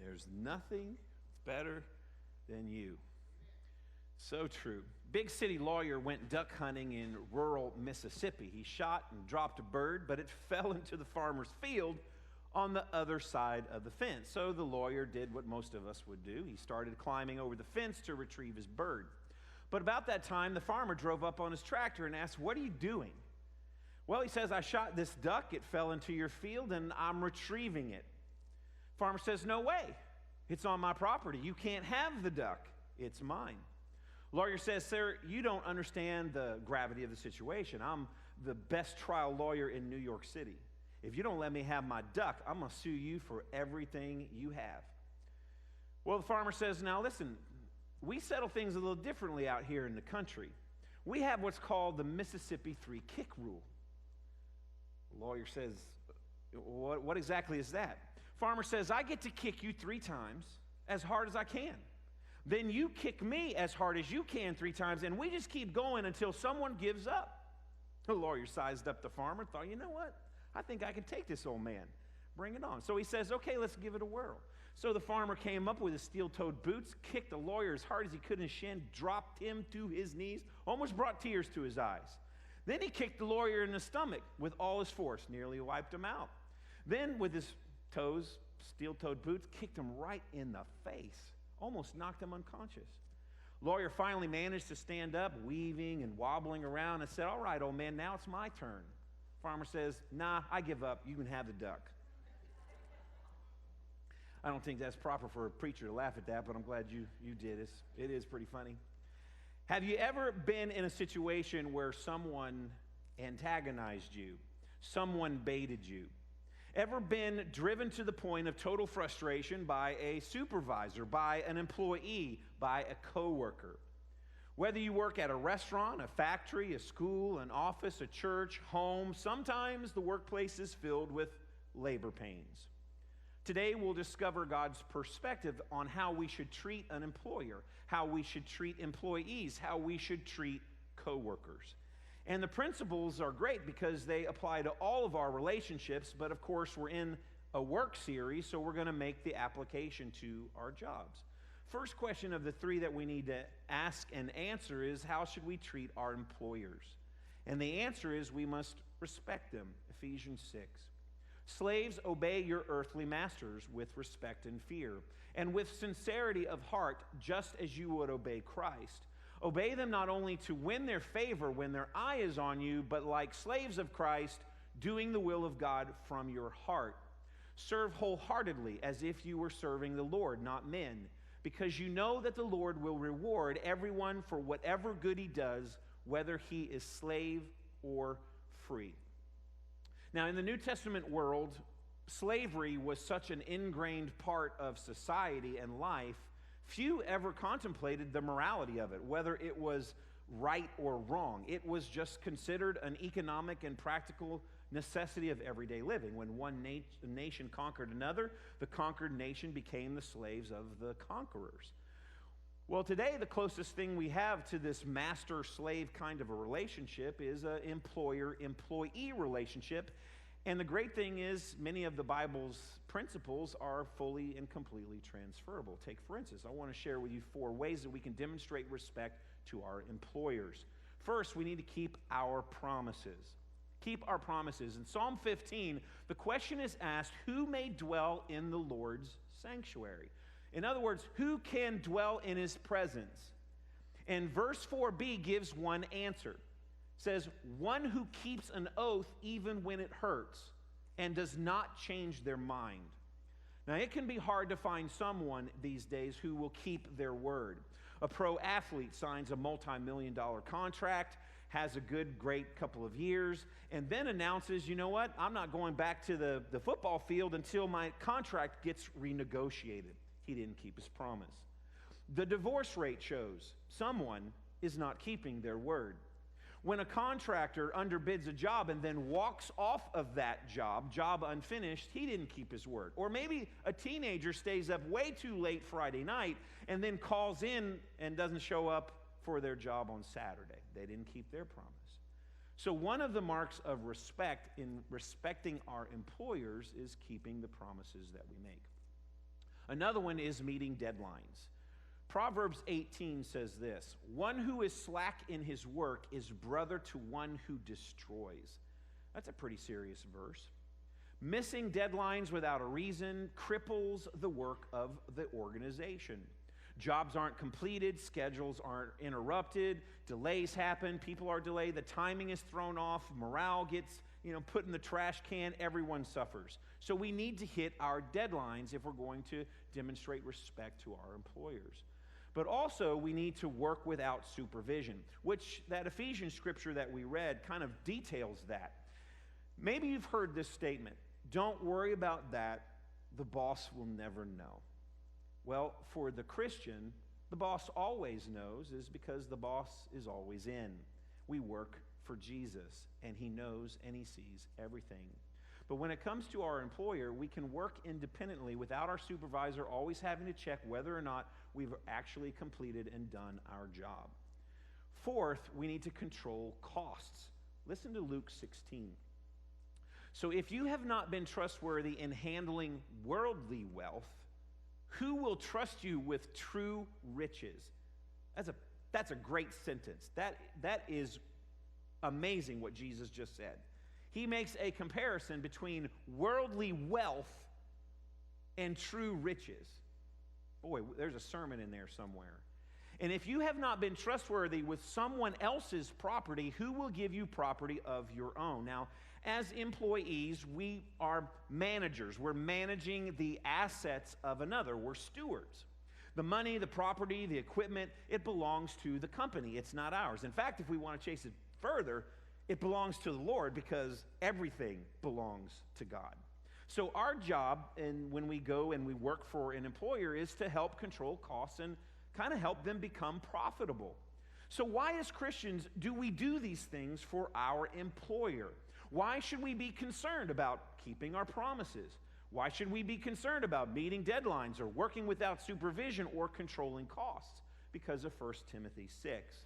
There's nothing better than you. So true. Big city lawyer went duck hunting in rural Mississippi. He shot and dropped a bird, but it fell into the farmer's field on the other side of the fence. So the lawyer did what most of us would do. He started climbing over the fence to retrieve his bird. But about that time, the farmer drove up on his tractor and asked, "What are you doing?" "Well," he says, "I shot this duck. It fell into your field, and I'm retrieving it." Farmer says, "No way. It's on my property. You can't have the duck. It's mine." Lawyer says, "Sir, you don't understand the gravity of the situation. I'm the best trial lawyer in New York City. If you don't let me have my duck, I'm going to sue you for everything you have." Well, the farmer says, "Now listen, we settle things a little differently out here in the country. We have what's called the Mississippi 3-kick rule." The lawyer says, what exactly is that?" Farmer says, "I get to kick you 3 times as hard as I can. Then you kick me as hard as you can 3 times, and we just keep going until someone gives up." The lawyer sized up the farmer and thought, "You know what? I think I can take this old man. Bring it on." So he says, "Okay, let's give it a whirl." So the farmer came up with his steel-toed boots, kicked the lawyer as hard as he could in his shin, dropped him to his knees, almost brought tears to his eyes. Then he kicked the lawyer in the stomach with all his force, nearly wiped him out. Then with his toes, steel-toed boots, kicked him right in the face, almost knocked him unconscious. Lawyer finally managed to stand up, weaving and wobbling around, and said, "All right, old man, now it's my turn." Farmer says, "Nah, I give up. You can have the duck." I don't think that's proper for a preacher to laugh at that, but I'm glad you did. It is pretty funny. Have you ever been in a situation where someone antagonized you, someone baited you? Ever been driven to the point of total frustration by a supervisor, by an employee, by a coworker? Whether you work at a restaurant, a factory, a school, an office, a church, home, sometimes the workplace is filled with labor pains. Today we'll discover God's perspective on how we should treat an employer, how we should treat employees, how we should treat coworkers. And the principles are great because they apply to all of our relationships, but of course we're in a work series, so we're going to make the application to our jobs. First question of the 3 that we need to ask and answer is, how should we treat our employers? And the answer is, we must respect them. Ephesians 6. "Slaves, obey your earthly masters with respect and fear, and with sincerity of heart, just as you would obey Christ. Obey them not only to win their favor when their eye is on you, but like slaves of Christ, doing the will of God from your heart. Serve wholeheartedly as if you were serving the Lord, not men, because you know that the Lord will reward everyone for whatever good he does, whether he is slave or free." Now, in the New Testament world, slavery was such an ingrained part of society and life, few ever contemplated the morality of it, whether it was right or wrong. It was just considered an economic and practical necessity of everyday living. When one nation conquered another, the conquered nation became the slaves of the conquerors. Well, today, the closest thing we have to this master-slave kind of a relationship is an employer-employee relationship. And the great thing is, many of the Bible's principles are fully and completely transferable. Take, for instance, I want to share with you 4 ways that we can demonstrate respect to our employers. First, we need to keep our promises. Keep our promises. In Psalm 15, the question is asked, who may dwell in the Lord's sanctuary? In other words, who can dwell in his presence? And verse 4b gives one answer. It says, one who keeps an oath even when it hurts and does not change their mind. Now, it can be hard to find someone these days who will keep their word. A pro athlete signs a multi-million-dollar contract, has a great couple of years, and then announces, you know what, I'm not going back to the football field until my contract gets renegotiated. He didn't keep his promise. The divorce rate shows someone is not keeping their word. When a contractor underbids a job and then walks off of that job unfinished, he didn't keep his word. Or maybe a teenager stays up way too late Friday night and then calls in and doesn't show up for their job on Saturday. They didn't keep their promise. So one of the marks of respect in respecting our employers is keeping the promises that we make. Another one is meeting deadlines. Proverbs 18 says this, "One who is slack in his work is brother to one who destroys." That's a pretty serious verse. Missing deadlines without a reason cripples the work of the organization. Jobs aren't completed, schedules aren't interrupted, delays happen, people are delayed, the timing is thrown off, morale gets, put in the trash can, everyone suffers. So we need to hit our deadlines if we're going to demonstrate respect to our employers. But also, we need to work without supervision, which that Ephesians scripture that we read kind of details that. Maybe you've heard this statement, "Don't worry about that, the boss will never know." Well, for the Christian, the boss always knows is because the boss is always in. We work for Jesus, and he knows and he sees everything. But when it comes to our employer, we can work independently without our supervisor always having to check whether or not we've actually completed and done our job. Fourth, we need to control costs. Listen to Luke 16. "So if you have not been trustworthy in handling worldly wealth, who will trust you with true riches?" That's a great sentence. That is amazing what Jesus just said. He makes a comparison between worldly wealth and true riches. Boy, there's a sermon in there somewhere. "And if you have not been trustworthy with someone else's property, who will give you property of your own?" Now, as employees, we are managers. We're managing the assets of another. We're stewards. The money, the property, the equipment, it belongs to the company. It's not ours. In fact, if we want to chase it further, it belongs to the Lord because everything belongs to God. So our job, and when we go and we work for an employer, is to help control costs and kind of help them become profitable. So why, as Christians, do we do these things for our employer? Why should we be concerned about keeping our promises? Why should we be concerned about meeting deadlines or working without supervision or controlling costs? Because of 1 Timothy 6.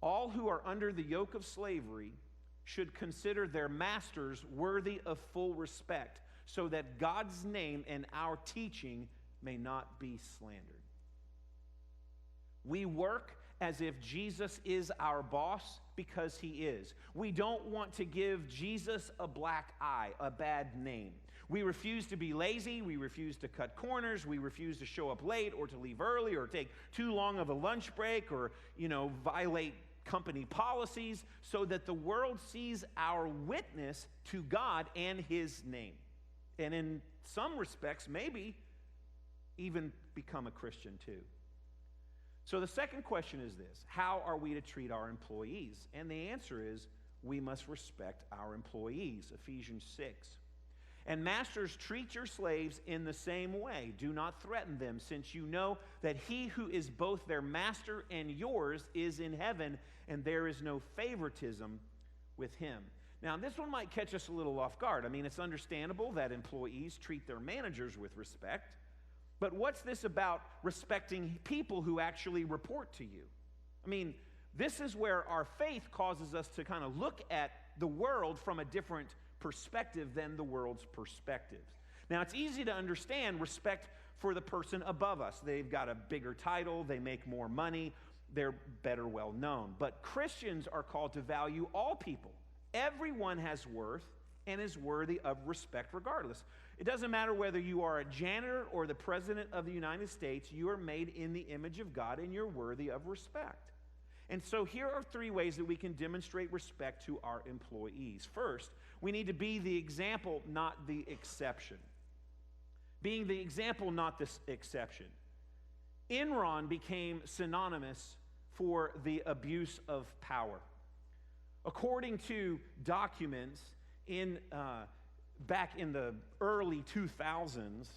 "All who are under the yoke of slavery should consider their masters worthy of full respect, so that God's name and our teaching may not be slandered." We work as if Jesus is our boss because he is. We don't want to give Jesus a black eye, a bad name. We refuse to be lazy. We refuse to cut corners. We refuse to show up late or to leave early or take too long of a lunch break or, violate company policies so that the world sees our witness to God and his name. And in some respects, maybe even become a Christian too. So the second question is this: how are we to treat our employees? And the answer is we must respect our employees, Ephesians 6. "And masters, treat your slaves in the same way. Do not threaten them, since you know that he who is both their master and yours is in heaven, and there is no favoritism with him." Now, this one might catch us a little off guard. I mean, it's understandable that employees treat their managers with respect. But what's this about respecting people who actually report to you? I mean, this is where our faith causes us to kind of look at the world from a different perspective than the world's perspective. Now, it's easy to understand respect for the person above us. They've got a bigger title, they make more money, they're better well known. But Christians are called to value all people. Everyone has worth and is worthy of respect regardless. It doesn't matter whether you are a janitor or the president of the United States, you are made in the image of God and you're worthy of respect. And so here are 3 ways that we can demonstrate respect to our employees. First, we need to be the example, not the exception. Being the example, not the exception. Enron became synonymous for the abuse of power. According to documents back in the early 2000s,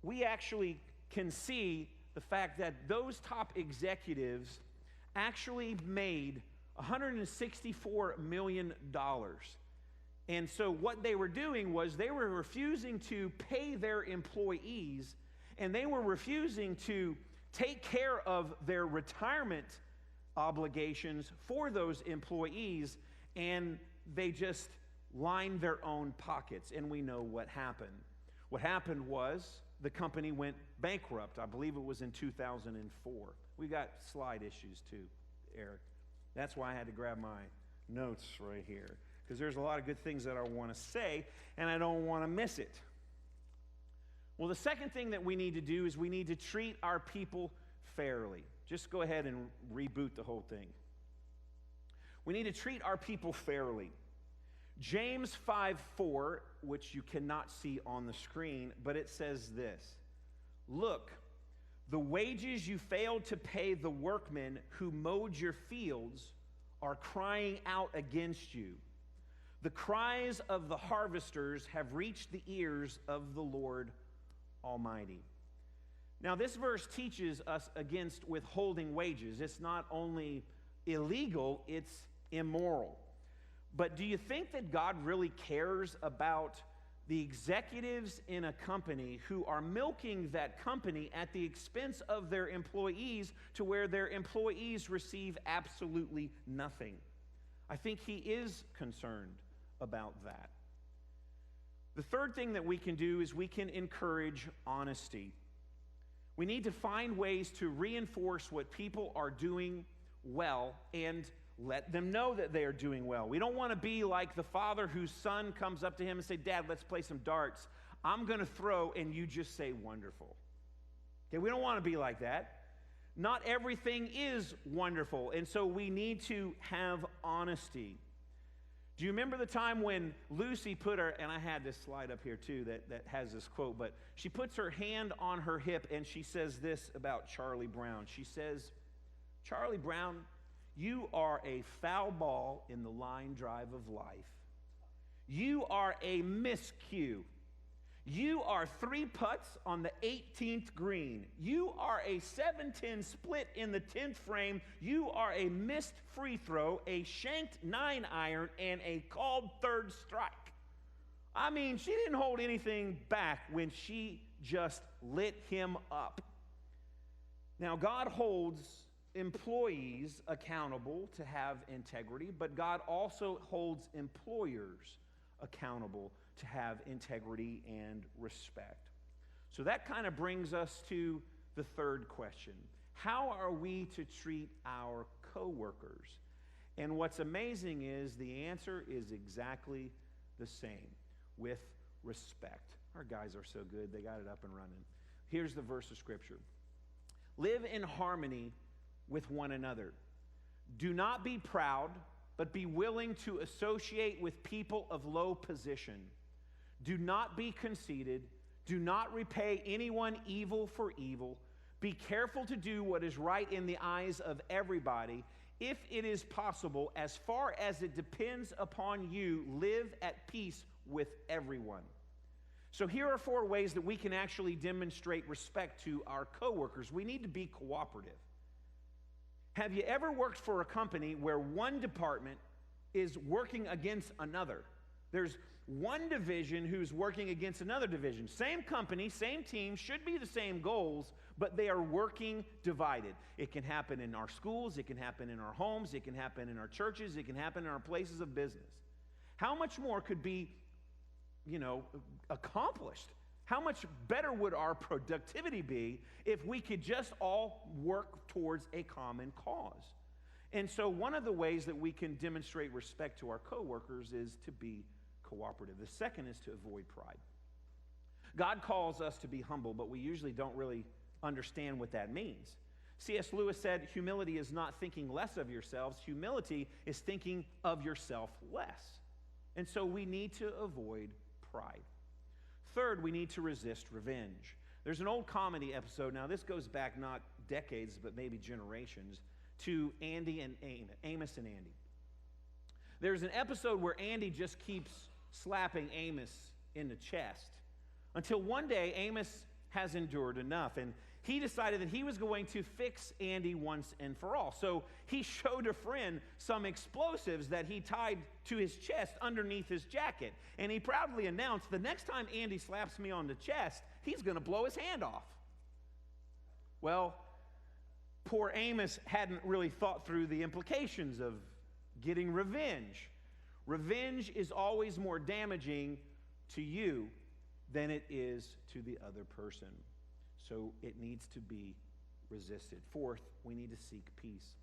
we actually can see the fact that those top executives actually made $164 million. And so what they were doing was they were refusing to pay their employees, and they were refusing to take care of their retirement obligations for those employees, and they just lined their own pockets, and we know what happened. What happened was the company went bankrupt. I believe it was in 2004. We got slide issues too, Eric. That's why I had to grab my notes right here, because there's a lot of good things that I want to say, and I don't want to miss it. Well, the second thing that we need to do is we need to treat our people fairly. Just go ahead and reboot the whole thing. We need to treat our people fairly. James 5:4, which you cannot see on the screen, but it says this: "Look, the wages you failed to pay the workmen who mowed your fields are crying out against you. The cries of the harvesters have reached the ears of the Lord Almighty." Now, this verse teaches us against withholding wages. It's not only illegal, it's immoral. But do you think that God really cares about the executives in a company who are milking that company at the expense of their employees to where their employees receive absolutely nothing? I think he is concerned about that. The third thing that we can do is we can encourage honesty. We need to find ways to reinforce what people are doing well and let them know that they are doing well. We don't want to be like the father whose son comes up to him and say, "Dad, let's play some darts. I'm going to throw," and you just say, "Wonderful." Okay, we don't want to be like that. Not everything is wonderful, and so we need to have honesty. Do you remember the time when Lucy put her, and I had this slide up here too that has this quote, but she puts her hand on her hip and she says this about Charlie Brown. She says, "Charlie Brown, you are a foul ball in the line drive of life. You are a miscue. You are 3 putts on the 18th green. You are a 7-10 split in the 10th frame. You are a missed free throw, a shanked 9-iron, and a called third strike." I mean, she didn't hold anything back when she just lit him up. Now, God holds employees accountable to have integrity, but God also holds employers accountable to have integrity and respect. So that kind of brings us to the third question. How are we to treat our coworkers? And what's amazing is the answer is exactly the same, with respect. Our guys are so good, they got it up and running. Here's the verse of Scripture. "Live in harmony with one another. Do not be proud, but be willing to associate with people of low position. Do not be conceited. Do not repay anyone evil for evil. Be careful to do what is right in the eyes of everybody. If it is possible, as far as it depends upon you, live at peace with everyone." So here are 4 ways that we can actually demonstrate respect to our coworkers. We need to be cooperative. Have you ever worked for a company where one department is working against another? There's one division who's working against another division. Same company, same team, should be the same goals, but they are working divided. It can happen in our schools, it can happen in our homes, it can happen in our churches, it can happen in our places of business. How much more could be, accomplished? How much better would our productivity be if we could just all work towards a common cause? And so one of the ways that we can demonstrate respect to our coworkers is to be cooperative. The second is to avoid pride. God calls us to be humble, but we usually don't really understand what that means. C.S. Lewis said, "Humility is not thinking less of yourselves. Humility is thinking of yourself less." And so we need to avoid pride. Third, we need to resist revenge. There's an old comedy episode. Now, this goes back not decades, but maybe generations, to Andy and Amos and Andy. There's an episode where Andy just keeps slapping Amos in the chest until one day Amos has endured enough, and he decided that he was going to fix Andy once and for all. So he showed a friend some explosives that he tied to his chest underneath his jacket, and he proudly announced, "The next time Andy slaps me on the chest, he's going to blow his hand off." Well, poor Amos hadn't really thought through the implications of getting revenge. Revenge is always more damaging to you than it is to the other person. So it needs to be resisted. Fourth, we need to seek peace.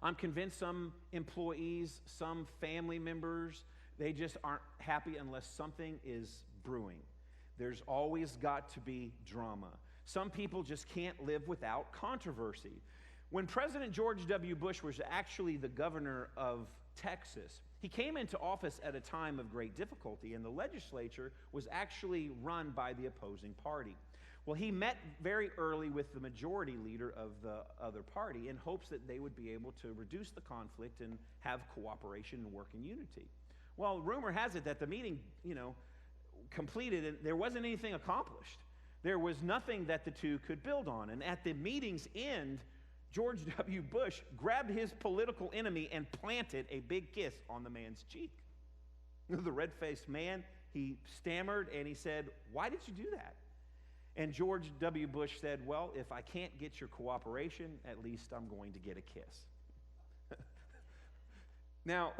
I'm convinced some employees, some family members, they just aren't happy unless something is brewing. There's always got to be drama. Some people just can't live without controversy. When President George W. Bush was actually the governor of Texas, he came into office at a time of great difficulty, and the legislature was actually run by the opposing party. Well, he met very early with the majority leader of the other party in hopes that they would be able to reduce the conflict and have cooperation and work in unity. Well, rumor has it that the meeting, completed and there wasn't anything accomplished. There was nothing that the two could build on. And at the meeting's end, George W. Bush grabbed his political enemy and planted a big kiss on the man's cheek. The red-faced man, he stammered and he said, "Why did you do that?" And George W. Bush said, "Well, if I can't get your cooperation, at least I'm going to get a kiss." Now,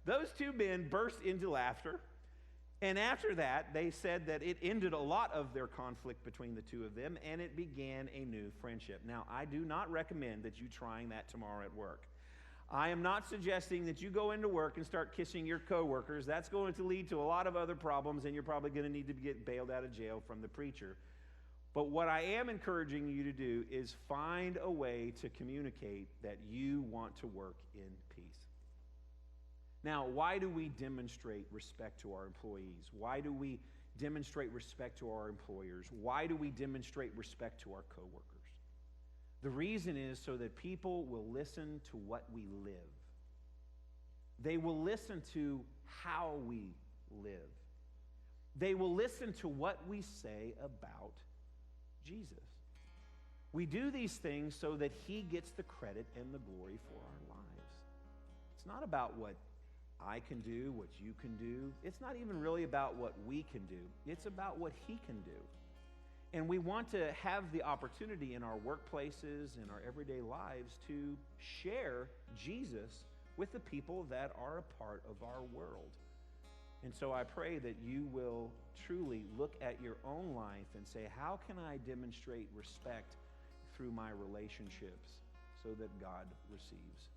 those two men burst into laughter. And after that, they said that it ended a lot of their conflict between the two of them, and it began a new friendship. Now, I do not recommend that you trying that tomorrow at work. I am not suggesting that you go into work and start kissing your coworkers. That's going to lead to a lot of other problems, and you're probably going to need to get bailed out of jail from the preacher. But what I am encouraging you to do is find a way to communicate that you want to work in peace. Now, why do we demonstrate respect to our employees? Why do we demonstrate respect to our employers? Why do we demonstrate respect to our coworkers? The reason is so that people will listen to what we live. They will listen to how we live. They will listen to what we say about Jesus. We do these things so that he gets the credit and the glory for our lives. It's not about what I can do, what you can do. It's not even really about what we can do. It's about what he can do. And we want to have the opportunity in our workplaces, in our everyday lives, to share Jesus with the people that are a part of our world. And so I pray that you will truly look at your own life and say, how can I demonstrate respect through my relationships so that God receives